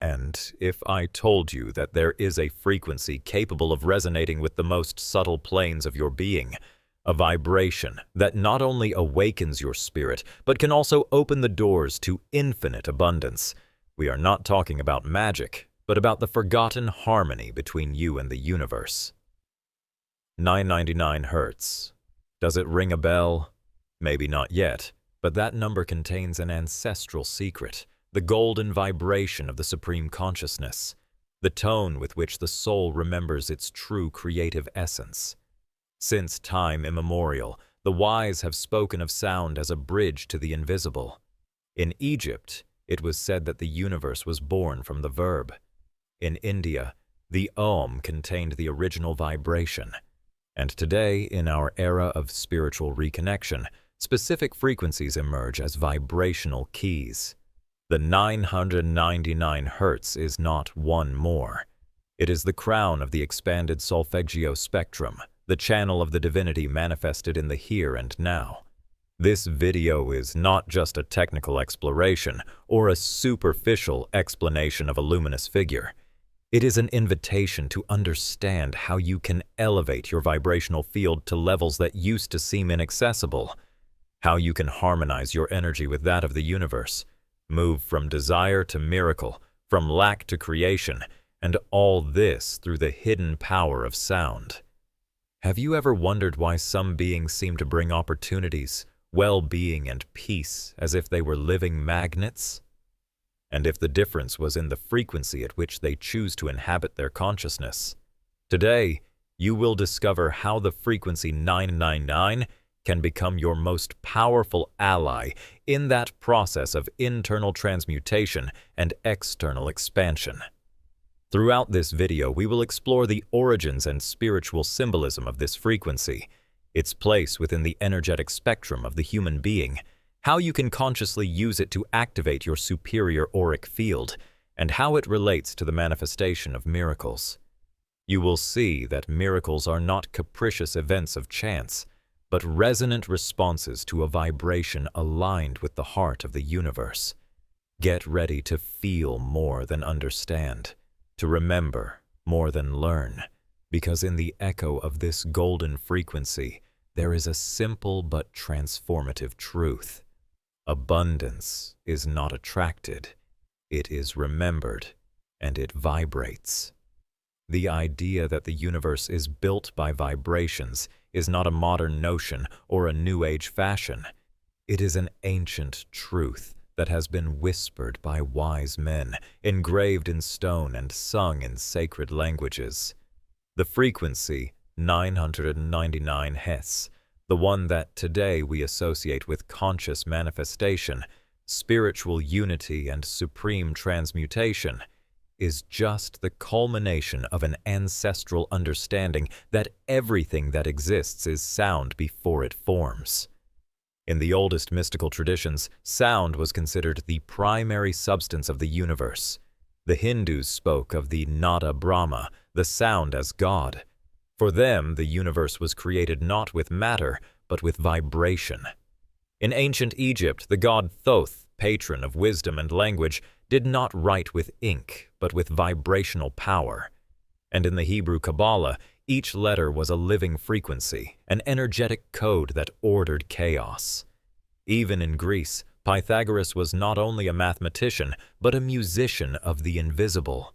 And if I told you that there is a frequency capable of resonating with the most subtle planes of your being, a vibration that not only awakens your spirit, but can also open the doors to infinite abundance, we are not talking about magic, but about the forgotten harmony between you and the universe. 999 Hertz. Does it ring a bell? Maybe not yet, but that number contains an ancestral secret, the golden vibration of the supreme consciousness, the tone with which the soul remembers its true creative essence. Since time immemorial, the wise have spoken of sound as a bridge to the invisible. In Egypt, it was said that the universe was born from the verb. In India, the Om contained the original vibration. And today, in our era of spiritual reconnection, specific frequencies emerge as vibrational keys. The 999 Hertz is not one more. It is the crown of the expanded solfeggio spectrum, the channel of the divinity manifested in the here and now. This video is not just a technical exploration or a superficial explanation of a luminous figure. It is an invitation to understand how you can elevate your vibrational field to levels that used to seem inaccessible, how you can harmonize your energy with that of the universe, move from desire to miracle, from lack to creation, and all this through the hidden power of sound. Have you ever wondered why some beings seem to bring opportunities, well-being, and peace as if they were living magnets? And if the difference was in the frequency at which they choose to inhabit their consciousness? Today, you will discover how the frequency 999 can become your most powerful ally in that process of internal transmutation and external expansion. Throughout this video, we will explore the origins and spiritual symbolism of this frequency, its place within the energetic spectrum of the human being, how you can consciously use it to activate your superior auric field, and how it relates to the manifestation of miracles. You will see that miracles are not capricious events of chance, but resonant responses to a vibration aligned with the heart of the universe. Get ready to feel more than understand, to remember more than learn, because in the echo of this golden frequency, there is a simple but transformative truth. Abundance is not attracted, it is remembered, and it vibrates. The idea that the universe is built by vibrations is not a modern notion or a New Age fashion. It is an ancient truth that has been whispered by wise men, engraved in stone and sung in sacred languages. The frequency 999 Hz, the one that today we associate with conscious manifestation, spiritual unity, and supreme transmutation, is just the culmination of an ancestral understanding that everything that exists is sound before it forms. In the oldest mystical traditions, sound was considered the primary substance of the universe. The Hindus spoke of the Nada Brahma, the sound, as God. For them, the universe was created not with matter, but with vibration. In ancient Egypt, the god Thoth, patron of wisdom and language, did not write with ink, but with vibrational power. And in the Hebrew Kabbalah, each letter was a living frequency, an energetic code that ordered chaos. Even in Greece, Pythagoras was not only a mathematician, but a musician of the invisible.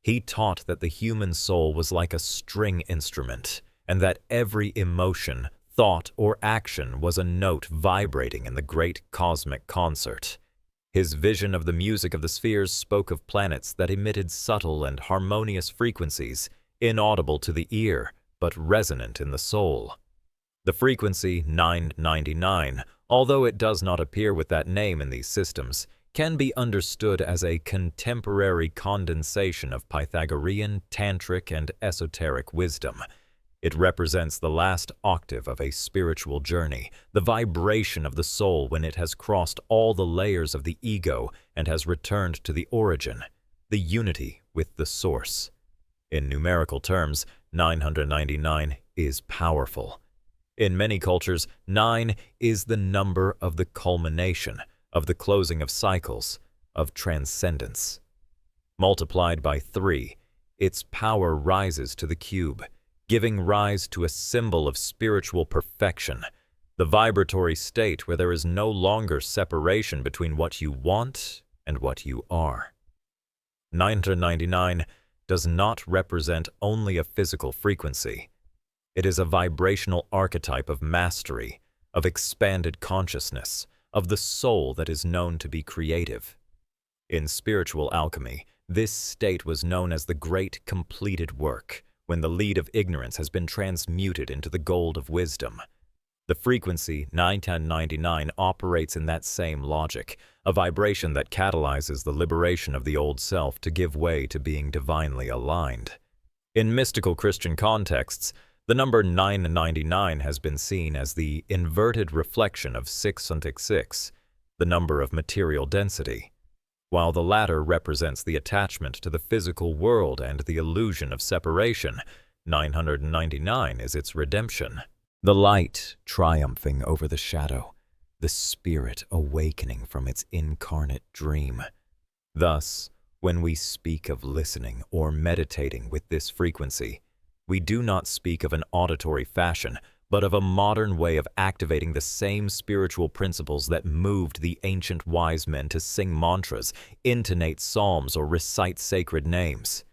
He taught that the human soul was like a string instrument, and that every emotion, thought, or action was a note vibrating in the great cosmic concert. His vision of the music of the spheres spoke of planets that emitted subtle and harmonious frequencies, inaudible to the ear, but resonant in the soul. The frequency 999, although it does not appear with that name in these systems, can be understood as a contemporary condensation of Pythagorean, tantric, and esoteric wisdom. It represents the last octave of a spiritual journey, the vibration of the soul when it has crossed all the layers of the ego and has returned to the origin, the unity with the source. In numerical terms, 999 is powerful. In many cultures, 9 is the number of the culmination, of the closing of cycles, of transcendence. Multiplied by 3, its power rises to the cube, giving rise to a symbol of spiritual perfection, the vibratory state where there is no longer separation between what you want and what you are. 999 does not represent only a physical frequency. It is a vibrational archetype of mastery, of expanded consciousness, of the soul that is known to be creative. In spiritual alchemy, this state was known as the great completed work, when the lead of ignorance has been transmuted into the gold of wisdom. The frequency 999 operates in that same logic, a vibration that catalyzes the liberation of the old self to give way to being divinely aligned. In mystical Christian contexts, the number 999 has been seen as the inverted reflection of 666, the number of material density, while the latter represents the attachment to the physical world and the illusion of separation. 999 is its redemption. The light triumphing over the shadow, the spirit awakening from its incarnate dream. Thus, when we speak of listening or meditating with this frequency, we do not speak of an auditory fashion, but of a modern way of activating the same spiritual principles that moved the ancient wise men to sing mantras, intonate psalms, or recite sacred names.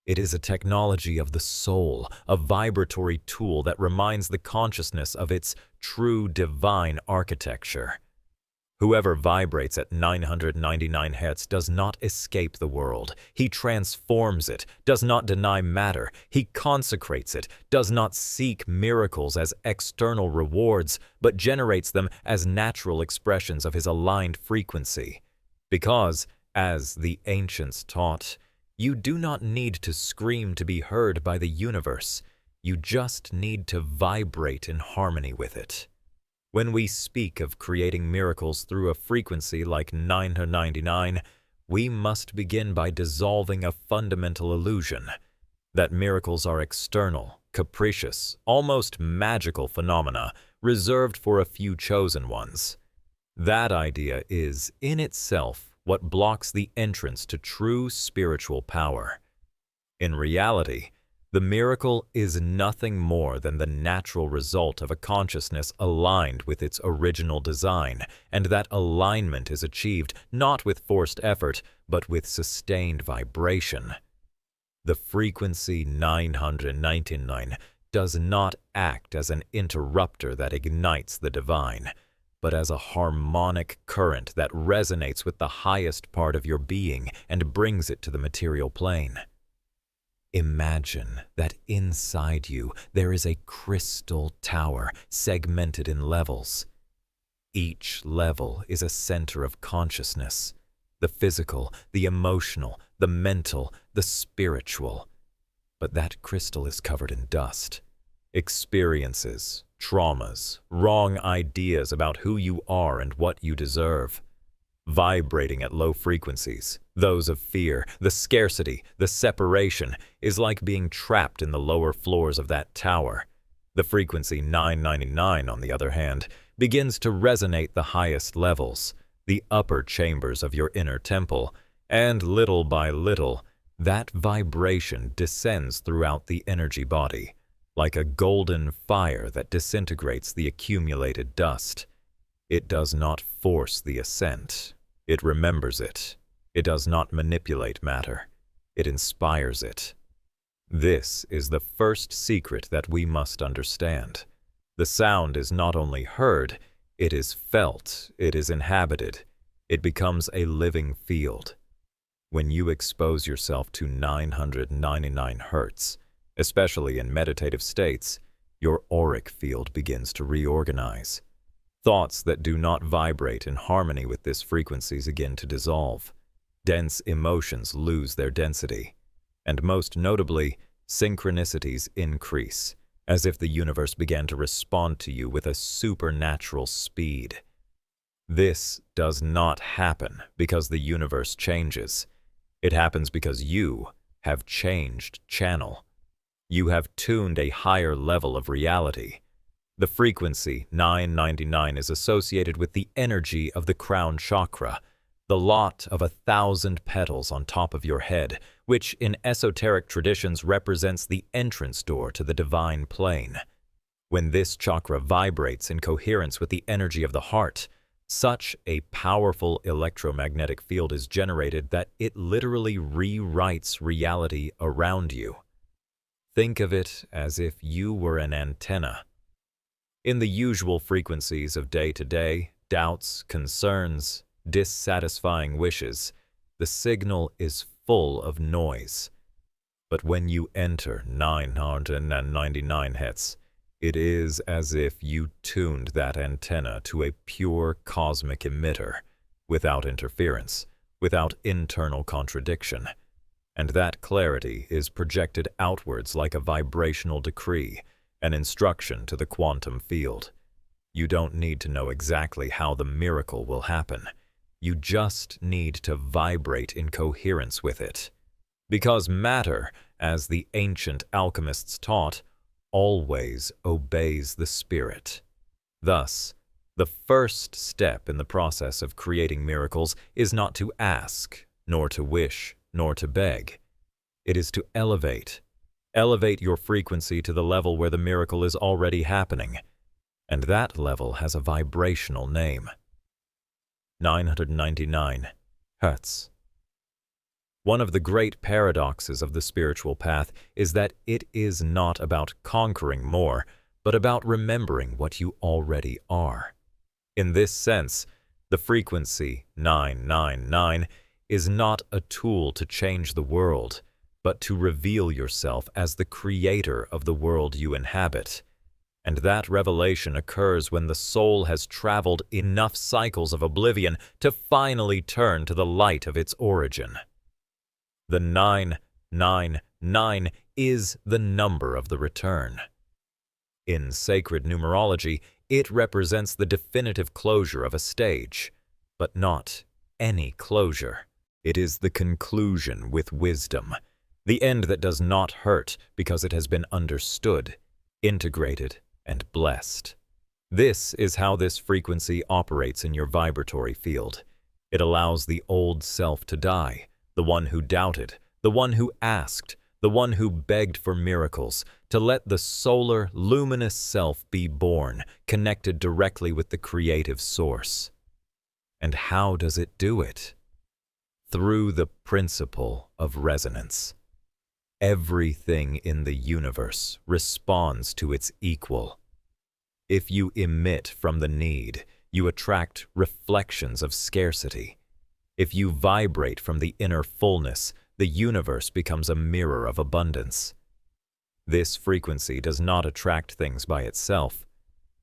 It is a technology of the soul, a vibratory tool that reminds the consciousness of its true divine architecture. Whoever vibrates at 999 Hz does not escape the world. He transforms it, does not deny matter. He consecrates it, does not seek miracles as external rewards, but generates them as natural expressions of his aligned frequency. Because, as the ancients taught, you do not need to scream to be heard by the universe. You just need to vibrate in harmony with it. When we speak of creating miracles through a frequency like 999, we must begin by dissolving a fundamental illusion that miracles are external, capricious, almost magical phenomena reserved for a few chosen ones. That idea is, in itself, what blocks the entrance to true spiritual power. In reality, the miracle is nothing more than the natural result of a consciousness aligned with its original design, and that alignment is achieved not with forced effort, but with sustained vibration. The frequency 999 does not act as an interrupter that ignites the divine, but as a harmonic current that resonates with the highest part of your being and brings it to the material plane. Imagine that inside you there is a crystal tower segmented in levels. Each level is a center of consciousness, the physical, the emotional, the mental, the spiritual. But that crystal is covered in dust. Experiences, traumas, wrong ideas about who you are and what you deserve. Vibrating at low frequencies, those of fear, the scarcity, the separation, is like being trapped in the lower floors of that tower. The frequency 999, on the other hand, begins to resonate the highest levels, the upper chambers of your inner temple, and little by little, that vibration descends throughout the energy body, like a golden fire that disintegrates the accumulated dust. It does not force the ascent. It remembers it. It does not manipulate matter. It inspires it. This is the first secret that we must understand. The sound is not only heard, it is felt, it is inhabited. It becomes a living field. When you expose yourself to 999 Hz, especially in meditative states, your auric field begins to reorganize. Thoughts that do not vibrate in harmony with this frequency begin to dissolve. Dense emotions lose their density. And most notably, synchronicities increase, as if the universe began to respond to you with a supernatural speed. This does not happen because the universe changes. It happens because you have changed channel. You have tuned a higher level of reality. The frequency 999 is associated with the energy of the crown chakra, the lot of 1,000 petals on top of your head, which in esoteric traditions represents the entrance door to the divine plane. When this chakra vibrates in coherence with the energy of the heart, such a powerful electromagnetic field is generated that it literally rewrites reality around you. Think of it as if you were an antenna. In the usual frequencies of day-to-day, doubts, concerns, dissatisfying wishes, the signal is full of noise. But when you enter 999 Hz, it is as if you tuned that antenna to a pure cosmic emitter, without interference, without internal contradiction. And that clarity is projected outwards like a vibrational decree, an instruction to the quantum field. You don't need to know exactly how the miracle will happen. You just need to vibrate in coherence with it. Because matter, as the ancient alchemists taught, always obeys the spirit. Thus, the first step in the process of creating miracles is not to ask, nor to wish, nor to beg. It is to elevate. Elevate your frequency to the level where the miracle is already happening. And that level has a vibrational name. 999 Hertz. One of the great paradoxes of the spiritual path is that it is not about conquering more, but about remembering what you already are. In this sense, the frequency 999 is not a tool to change the world, but to reveal yourself as the creator of the world you inhabit. And that revelation occurs when the soul has traveled enough cycles of oblivion to finally turn to the light of its origin. The 999 is the number of the return. In sacred numerology, it represents the definitive closure of a stage, but not any closure. It is the conclusion with wisdom, the end that does not hurt because it has been understood, integrated, and blessed. This is how this frequency operates in your vibratory field. It allows the old self to die, the one who doubted, the one who asked, the one who begged for miracles, to let the solar, luminous self be born, connected directly with the creative source. And how does it do it? Through the principle of resonance. Everything in the universe responds to its equal. If you emit from the need, you attract reflections of scarcity. If you vibrate from the inner fullness, the universe becomes a mirror of abundance. This frequency does not attract things by itself.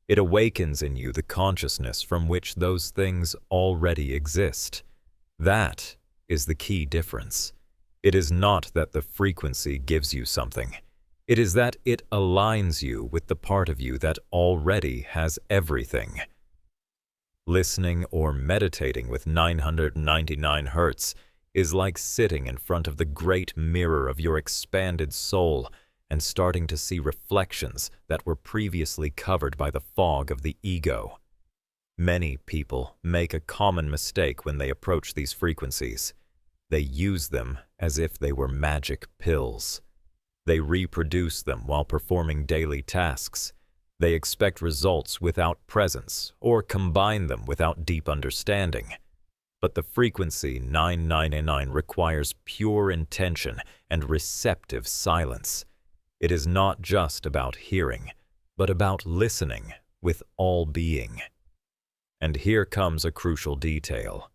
It awakens in you the consciousness from which those things already exist. That is the key difference. It is not that the frequency gives you something. It is that it aligns you with the part of you that already has everything. Listening or meditating with 999 Hertz is like sitting in front of the great mirror of your expanded soul and starting to see reflections that were previously covered by the fog of the ego. Many people make a common mistake when they approach these frequencies. They use them as if they were magic pills. They reproduce them while performing daily tasks. They expect results without presence or combine them without deep understanding. But the frequency 999 requires pure intention and receptive silence. It is not just about hearing, but about listening with all being. And here comes a crucial detail.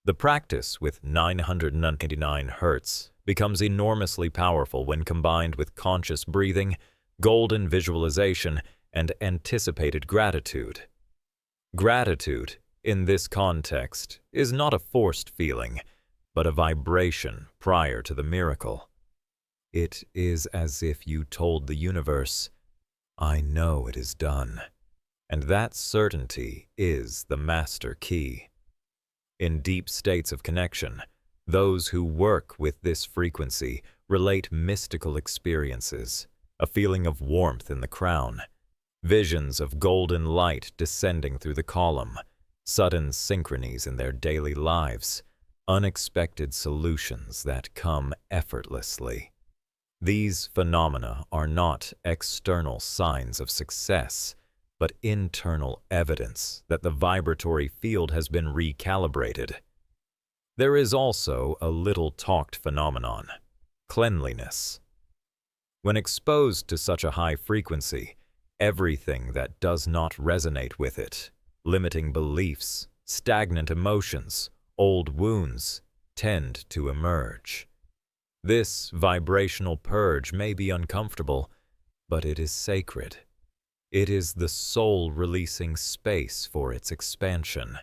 The practice with 999 Hertz becomes enormously powerful when combined with conscious breathing, golden visualization, and anticipated gratitude. Gratitude, in this context, is not a forced feeling, but a vibration prior to the miracle. It is as if you told the universe, "I know it is done." And that certainty is the master key. In deep states of connection, those who work with this frequency relate mystical experiences, a feeling of warmth in the crown, visions of golden light descending through the column, sudden synchronies in their daily lives, unexpected solutions that come effortlessly. These phenomena are not external signs of success, but internal evidence that the vibratory field has been recalibrated. There is also a little-talked phenomenon: cleanliness. When exposed to such a high frequency, everything that does not resonate with it, limiting beliefs, stagnant emotions, old wounds, tend to emerge. This vibrational purge may be uncomfortable, but it is sacred. It is the soul releasing space for its expansion.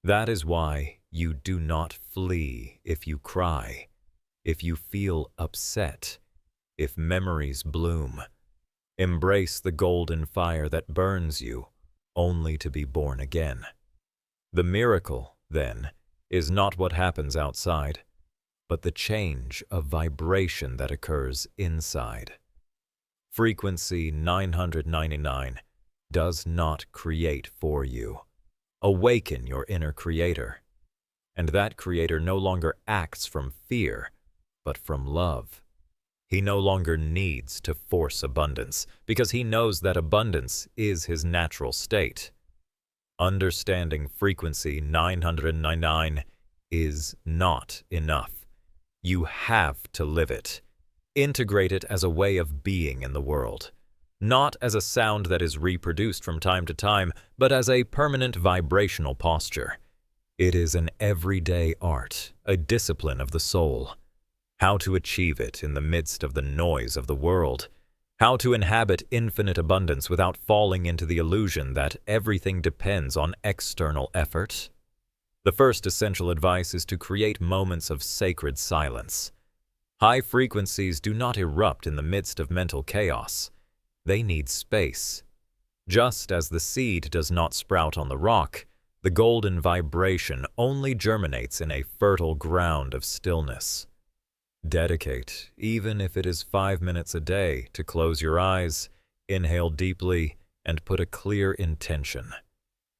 That is why you do not flee if you cry, if you feel upset, if memories bloom. Embrace the golden fire that burns you, only to be born again. The miracle, then, is not what happens outside, but the change of vibration that occurs inside. Frequency 999 does not create for you. Awaken your inner creator. And that creator no longer acts from fear, but from love. He no longer needs to force abundance, because he knows that abundance is his natural state. Understanding frequency 999 is not enough. You have to live it. Integrate it as a way of being in the world, not as a sound that is reproduced from time to time, but as a permanent vibrational posture. It is an everyday art, a discipline of the soul. How to achieve it in the midst of the noise of the world. How to inhabit infinite abundance without falling into the illusion that everything depends on external effort. The first essential advice is to create moments of sacred silence. High frequencies do not erupt in the midst of mental chaos. They need space. Just as the seed does not sprout on the rock, the golden vibration only germinates in a fertile ground of stillness. Dedicate, even if it is 5 minutes a day, to close your eyes, inhale deeply, and put a clear intention.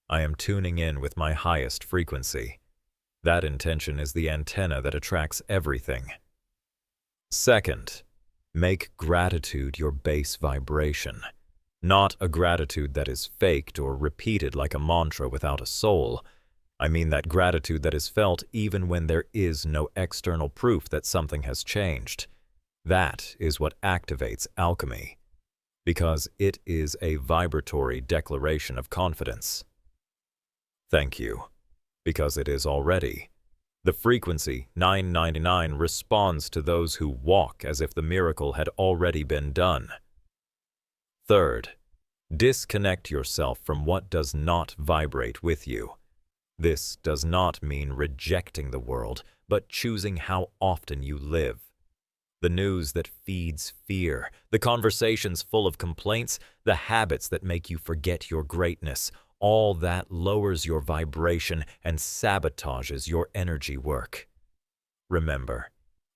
I am tuning in with my highest frequency. That intention is the antenna that attracts everything. Second, make gratitude your base vibration. Not a gratitude that is faked or repeated like a mantra without a soul. I mean that gratitude that is felt even when there is no external proof that something has changed. That is what activates alchemy, because it is a vibratory declaration of confidence. Thank you, because it is already. The frequency 999 responds to those who walk as if the miracle had already been done. Third, disconnect yourself from what does not vibrate with you. This does not mean rejecting the world, but choosing how often you live. The news that feeds fear, the conversations full of complaints, the habits that make you forget your greatness, all that lowers your vibration and sabotages your energy work. Remember,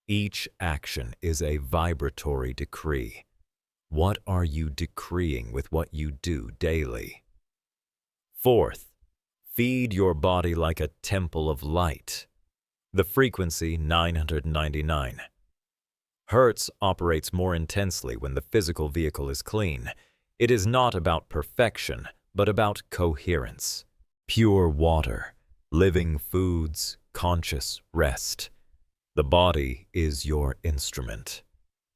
each action is a vibratory decree. What are you decreeing with what you do daily? Fourth, feed your body like a temple of light. The frequency 999. Hertz operates more intensely when the physical vehicle is clean. It is not about perfection, but about coherence. Pure water, living foods, conscious rest. The body is your instrument.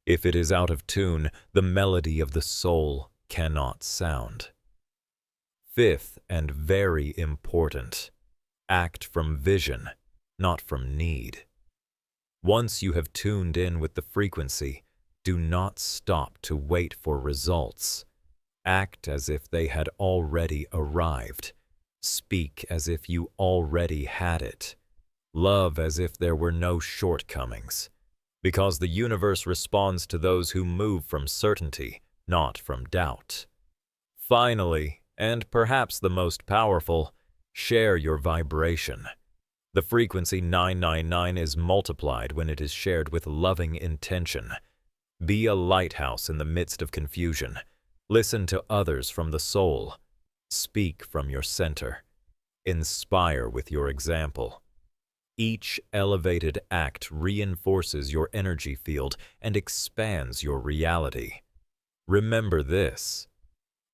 If it is out of tune, the melody of the soul cannot sound. Fifth, and very important, act from vision, not from need. Once you have tuned in with the frequency, do not stop to wait for results. Act as if they had already arrived. Speak as if you already had it. Love as if there were no shortcomings. Because the universe responds to those who move from certainty, not from doubt. Finally, and perhaps the most powerful, share your vibration. The frequency 999 is multiplied when it is shared with loving intention. Be a lighthouse in the midst of confusion. Listen to others from the soul. Speak from your center. Inspire with your example. Each elevated act reinforces your energy field and expands your reality. Remember this: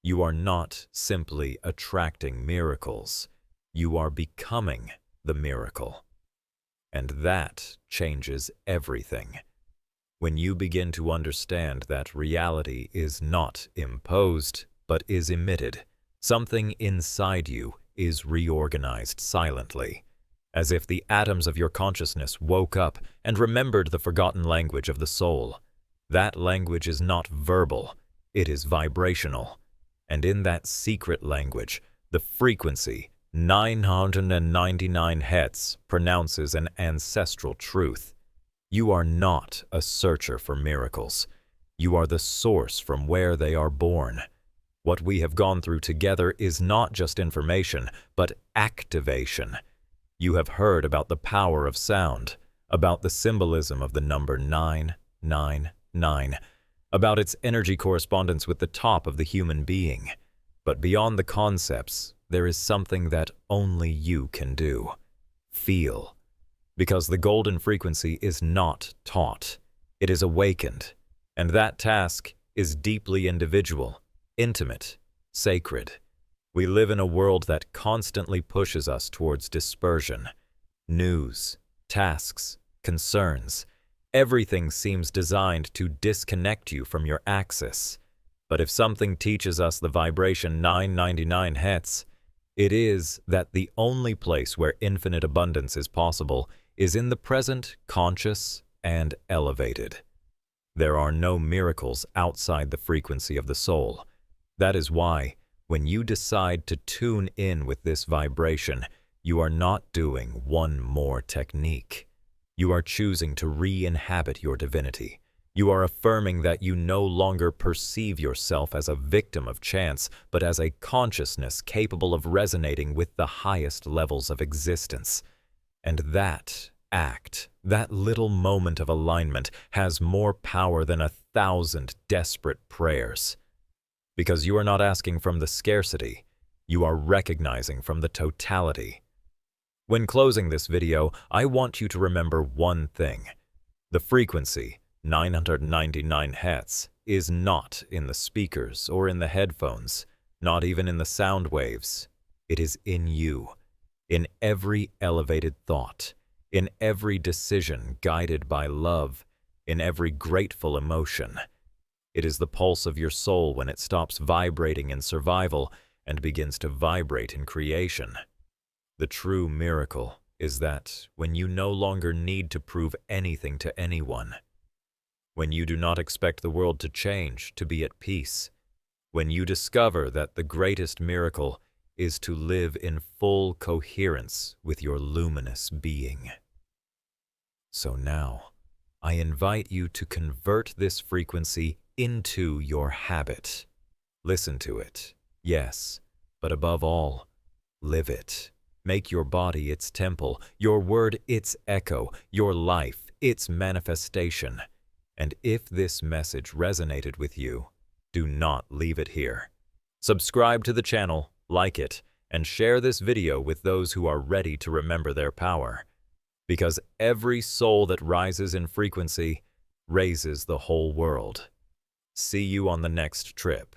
you are not simply attracting miracles. You are becoming the miracle. And that changes everything. When you begin to understand that reality is not imposed, but is emitted, something inside you is reorganized silently, as if the atoms of your consciousness woke up and remembered the forgotten language of the soul. That language is not verbal, it is vibrational. And in that secret language, the frequency 999 Hz pronounces an ancestral truth. You are not a searcher for miracles. You are the source from where they are born. What we have gone through together is not just information, but activation. You have heard about the power of sound, about the symbolism of the number 999, about its energy correspondence with the top of the human being. But beyond the concepts, there is something that only you can do. Feel. Because the golden frequency is not taught. It is awakened. And that task is deeply individual, intimate, sacred. We live in a world that constantly pushes us towards dispersion. News, tasks, concerns. Everything seems designed to disconnect you from your axis. But if something teaches us the vibration 999 Hz, it is that the only place where infinite abundance is possible is in the present, conscious, and elevated. There are no miracles outside the frequency of the soul. That is why, when you decide to tune in with this vibration, you are not doing one more technique. You are choosing to re-inhabit your divinity. You are affirming that you no longer perceive yourself as a victim of chance, but as a consciousness capable of resonating with the highest levels of existence. And that act, that little moment of alignment, has more power than 1,000 desperate prayers. Because you are not asking from the scarcity, you are recognizing from the totality. When closing this video, I want you to remember one thing. The frequency, 999 Hz, is not in the speakers or in the headphones, not even in the sound waves. It is in you, in every elevated thought, in every decision guided by love, in every grateful emotion. It is the pulse of your soul when it stops vibrating in survival and begins to vibrate in creation. The true miracle is that when you no longer need to prove anything to anyone, when you do not expect the world to change to be at peace, when you discover that the greatest miracle is to live in full coherence with your luminous being. So now, I invite you to convert this frequency into your habit. Listen to it, yes, but above all, live it. Make your body its temple, your word its echo, your life its manifestation. And if this message resonated with you, do not leave it here. Subscribe to the channel, like it, and share this video with those who are ready to remember their power. Because every soul that rises in frequency raises the whole world. See you on the next trip.